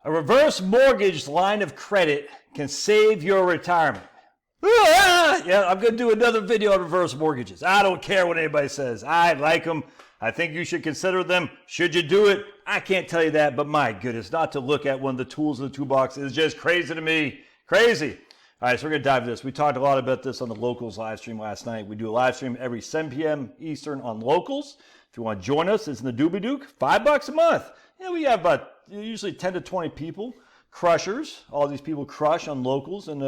A reverse mortgage line of credit can save your retirement. Yeah, I'm going to do another video on reverse mortgages. I don't care what anybody says. I like them. I think you should consider them. Should you do it? I can't tell you that, but my goodness, not to look at one of the tools in the toolbox is just crazy to me. Crazy. All right, so we're going to dive into this. We talked a lot about this on the Locals live stream last night. We do a live stream every 7 p.m. Eastern on Locals. If you want to join us, it's in the Doobie Duke, $5 a month. Yeah, we have about usually 10 to 20 people, crushers. All these people crush on Locals, and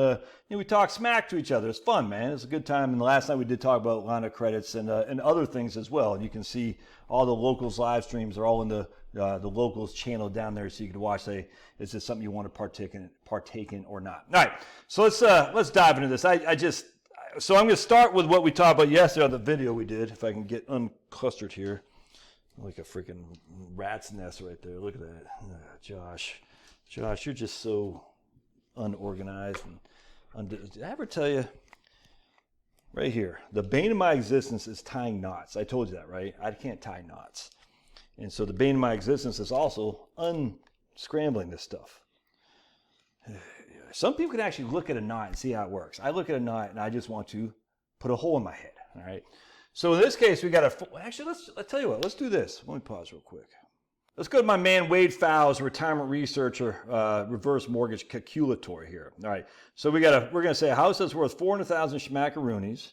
we talk smack to each other. It's fun, man. It's a good time. And last night we did talk about line of credits and other things as well. And you can see all the Locals live streams are all in the Locals channel down there, so you can watch. Say, is this something you want to partake in or not? All right, so let's dive into this. So I'm going to start with what we talked about yesterday on the video we did. If I can get unclustered here, like a freaking rat's nest right there. Look at that, Josh, you're just so unorganized. Did I ever tell you? Right here, the bane of my existence is tying knots. I told you that, right? I can't tie knots. And so the bane of my existence is also unscrambling this stuff. Some people can actually look at a knot and see how it works. I look at a knot and I just want to put a hole in my head, all right? So in this case, we got actually, let's tell you what, let's do this. Let me pause real quick. Let's go to my man, Wade Fowles, retirement researcher, reverse mortgage calculator here. All right, so we're going to say a house that's worth 400,000 schmackaroonies.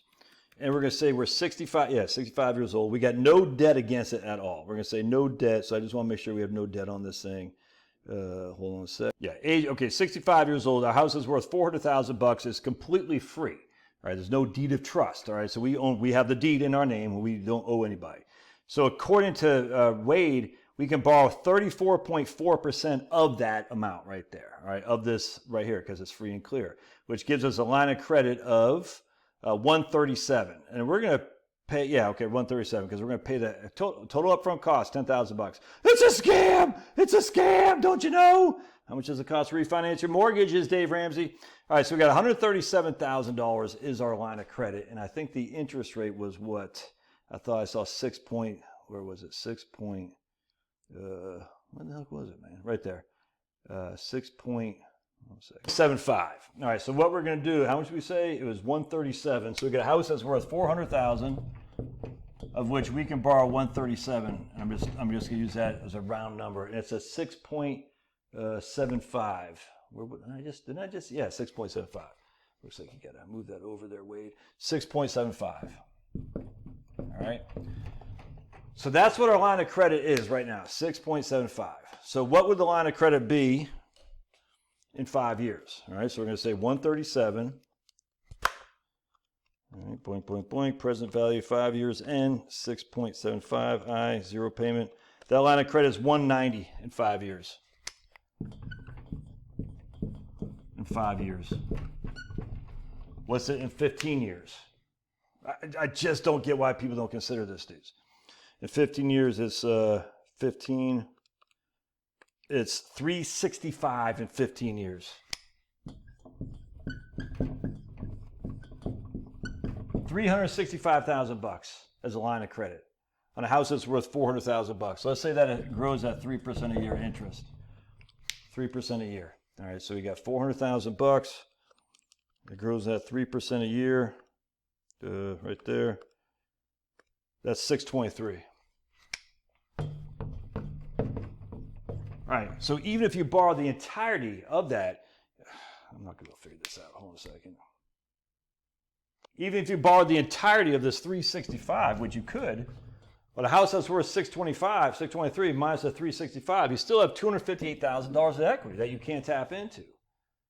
And we're going to say we're 65 years old. We got no debt against it at all. We're going to say no debt. So I just want to make sure we have no debt on this thing. Hold on a sec. Yeah, age, okay, 65 years old. Our house is worth $400,000. It's completely free. All right, there's no deed of trust. All right, so we have the deed in our name. We don't owe anybody. So according to Wade, we can borrow 34.4% of that amount right there. All right, of this right here, because it's free and clear, which gives us a line of credit of 137, and we're going to pay, 137, because we're going to pay the total upfront cost, $10,000. It's a scam! It's a scam! Don't you know? How much does it cost to refinance your mortgages, Dave Ramsey? All right, so we got $137,000 is our line of credit, and I think the interest rate was what? I thought I saw what the heck was it, man? Right there. 6.75. All right, so what we're going to do, how much did we say? It was 137. So we got a house that's worth 400,000, of which we can borrow 137. And I'm just going to use that as a round number. And it's a 6.75. Didn't I just? Yeah, 6.75. Looks like you got to move that over there, Wade. 6.75. All right. So that's what our line of credit is right now, 6.75. So what would the line of credit be in 5 years? All right, so we're going to say 137. All right, boink, boink, boink. Present value 5 years N, 6.75. I, zero payment. That line of credit is 190 in 5 years. In 5 years. What's it in 15 years? I just don't get why people don't consider this, dudes. In 15 years, it's 15. It's 365 in 15 years. $365,000 as a line of credit on a house that's worth $400,000. So let's say that it grows at 3% a year interest. 3% a year. All right, so we got $400,000. It grows at 3% a year. Right there. That's 623. All right, so even if you borrow the entirety of that, I'm not going to figure this out. Hold on a second. Even if you borrowed the entirety of this 365, which you could, but a house that's worth 623 minus the 365, you still have $258,000 of equity that you can't tap into.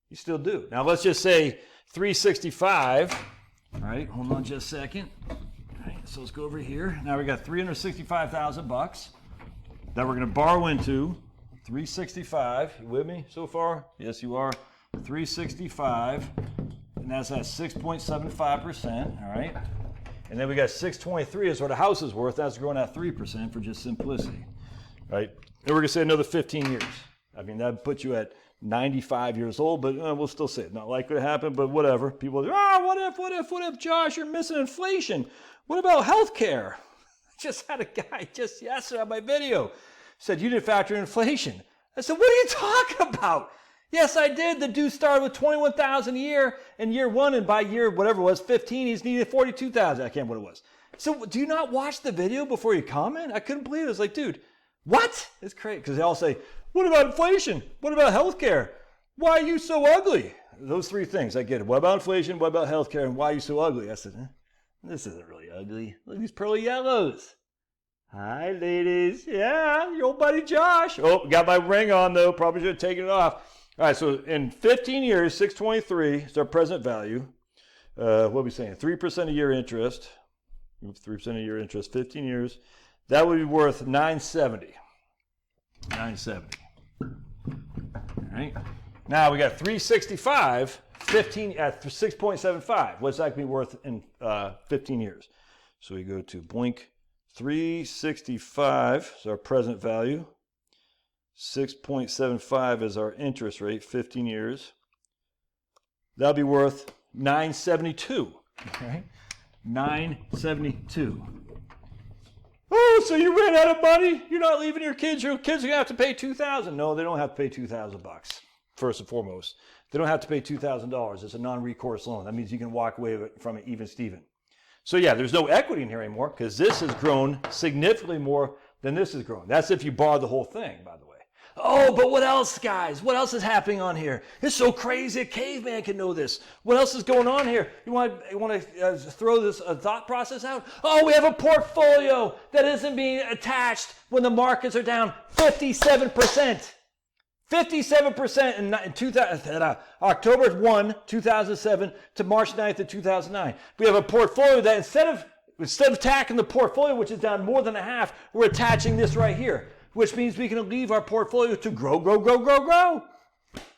You still do. Now let's just say 365. All right, hold on just a second. All right, so let's go over here. Now we got $365,000 that we're going to borrow into. 365. You with me so far? Yes, you are. 365, and that's at 6.75%. All right, and then we got 623 is what a house is worth. That's growing at 3% for just simplicity. All right, and we're going to say another 15 years. I mean, that puts you at 95 years old, but we'll still say it. Not likely to happen, but whatever. People are, what if, Josh, you're missing inflation? What about health care? Just had a guy just yesterday on my video said, you didn't factor in inflation. I said, what are you talking about? Yes, I did. The dude started with $21,000 a year in year one, and by year, whatever it was, 15, he's needed $42,000. I can't remember what it was. So do you not watch the video before you comment? I couldn't believe it. I was like, dude, what? It's crazy. Because they all say, what about inflation? What about healthcare? Why are you so ugly? Those three things, I get it. What about inflation? What about healthcare? And why are you so ugly? I said, this isn't really ugly. Look at these pearly yellows. Hi, ladies. Yeah, your old buddy Josh. Oh, got my ring on, though. Probably should have taken it off. All right, so in 15 years, 623 is our present value. What are we saying? 3% a year interest. 3% a year interest, 15 years. That would be worth 970. 970. All right. Now we got 365, 15 at 6.75. What's that going to be worth in 15 years? So we go to blink 365 is our present value. 6.75 is our interest rate, 15 years. That'll be worth 972. Okay. 972. Oh, so you ran out of money? You're not leaving your kids? Your kids are going to have to pay $2,000. No, they don't have to pay $2,000, first and foremost. They don't have to pay $2,000. It's a non-recourse loan. That means you can walk away from it even Steven. So yeah, there's no equity in here anymore because this has grown significantly more than this has grown. That's if you borrow the whole thing, by the way. Oh, but what else, guys? What else is happening on here? It's so crazy. A caveman can know this. What else is going on here? You want to throw this thought process out? Oh, we have a portfolio that isn't being attached when the markets are down 57%. 57% in October 1, 2007 to March 9th of 2009. We have a portfolio that instead of attacking the portfolio, which is down more than a half, we're attaching this right here, which means we can leave our portfolio to grow.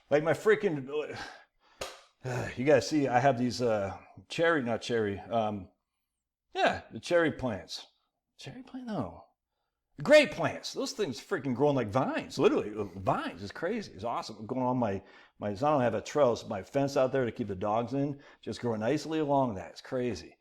Like my freaking, you guys see, I have these the cherry plants. Cherry plant? No. Grape plants. Those things freaking growing like vines, literally. Vines. It's crazy. It's awesome. Going on my I don't have a trellis, my fence out there to keep the dogs in, just growing nicely along that. It's crazy.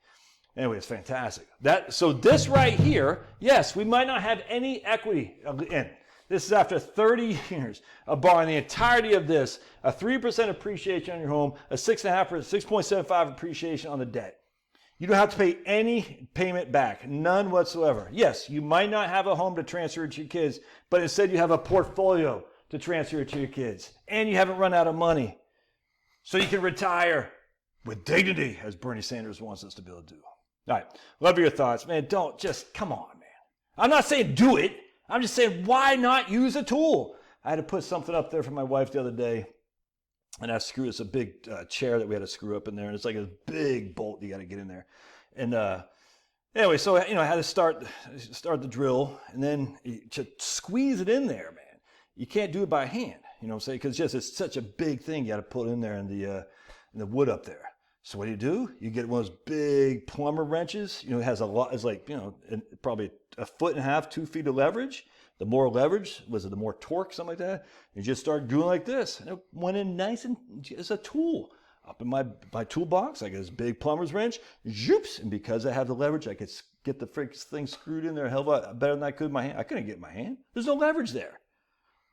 Anyway, it's fantastic. So this right here, yes, we might not have any equity in. This is after 30 years of borrowing the entirety of this, a 3% appreciation on your home, a 6.75 appreciation on the debt. You don't have to pay any payment back, none whatsoever. Yes, you might not have a home to transfer it to your kids, but instead you have a portfolio to transfer it to your kids, and you haven't run out of money. So you can retire with dignity, as Bernie Sanders wants us to be able to do. All right, love your thoughts. Man, come on, man. I'm not saying do it. I'm just saying, why not use a tool? I had to put something up there for my wife the other day, and it's a big chair that we had to screw up in there, and it's like a big bolt you got to get in there. And anyway, so I had to start the drill, and then to squeeze it in there, man. You can't do it by hand, you know what I'm saying? Because it's such a big thing you got to put in there in the wood up there. So what do? You get one of those big plumber wrenches. It has a lot. It's like probably 1.5 feet, 2 feet of leverage. The more leverage, the more torque, something like that. You just start doing like this, and it went in nice and as a tool. Up in my toolbox, I got this big plumber's wrench. Zoops, and because I have the leverage, I could get the freaking thing screwed in there a hell of a lot better than I could with my hand. I couldn't get my hand. There's no leverage there.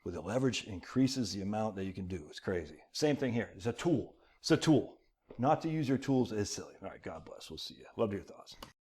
With the leverage, increases the amount that you can do. It's crazy. Same thing here. It's a tool. It's a tool. Not to use your tools is silly. All right, God bless. We'll see you. Love your thoughts.